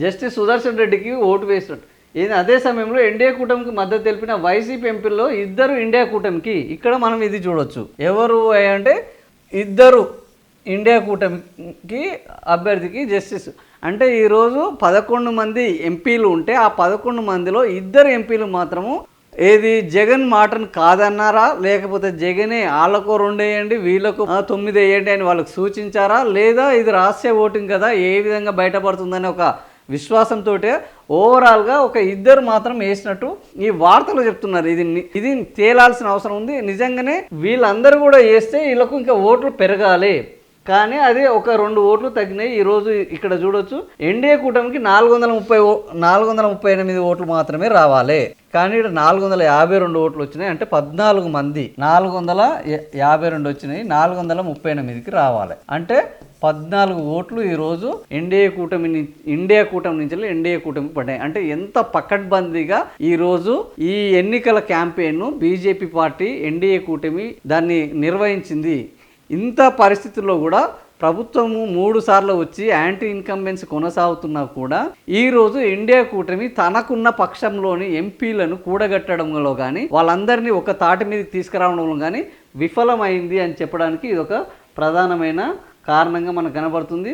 Justice Sudarshan రెడ్డికి vote వేసినట్టు. ఇది అదే సమయంలో ఎన్డీఏ కూటమికి మద్దతు తెలిపిన వైసీపీ ఎంపీల్లో ఇద్దరు ఇండియా కూటమికి, ఇక్కడ మనం ఇది చూడొచ్చు. ఎవరు అంటే ఇద్దరు ఇండియా కూటమికి అభ్యర్థికి జస్టిస్ అంటే ఈరోజు 11 మంది ఎంపీలు ఉంటే ఆ 11 మందిలో ఇద్దరు ఎంపీలు మాత్రము ఏది జగన్ మాటను కాదన్నారా, లేకపోతే జగనే వాళ్ళకు 2 వేయండి వీళ్ళకు 9 వేయండి అని వాళ్ళకు సూచించారా, లేదా ఇది రహస్య ఓటింగ్ కదా ఏ విధంగా బయటపడుతుందని ఒక విశ్వాసంతో ఓవరాల్గా ఒక ఇద్దరు మాత్రం వేసినట్టు ఈ వార్తలు చెప్తున్నారు. ఇది తేలాల్సిన అవసరం ఉంది. నిజంగానే వీళ్ళందరూ కూడా వేస్తే వీళ్ళకు ఇంకా ఓట్లు పెరగాలి, కానీ అది ఒక 2 ఓట్లు తగ్గినాయి. ఈరోజు ఇక్కడ చూడొచ్చు ఎన్డీఏ కూటమికి 438 ఓట్లు మాత్రమే రావాలి, కానీ ఇక్కడ 452 ఓట్లు వచ్చినాయి. అంటే 14 మంది 452 వచ్చినాయి, 438కి రావాలి. అంటే 14 ఓట్లు ఈరోజు ఇండియా కూటమి నుంచి ఎన్డీఏ కూటమికి పడ్డాయి. అంటే ఎంత పకడ్బందీగా ఈరోజు ఈ ఎన్నికల క్యాంపెయిన్ బీజేపీ పార్టీ ఎన్డీఏ కూటమి దాన్ని నిర్వహించింది. ఇంత పరిస్థితుల్లో కూడా ప్రభుత్వము 3 సార్లు వచ్చి యాంటీ ఇన్కంబెన్స్ కొనసాగుతున్నా కూడా ఈరోజు ఇండియా కూటమి తనకున్న పక్షంలోని ఎంపీలను కూడగట్టడంలో కానీ వాళ్ళందరినీ ఒక తాటి మీదకి తీసుకురావడంలో కానీ విఫలమైంది అని చెప్పడానికి ఇది ఒక ప్రధానమైన కారణంగా మనకు కనబడుతుంది.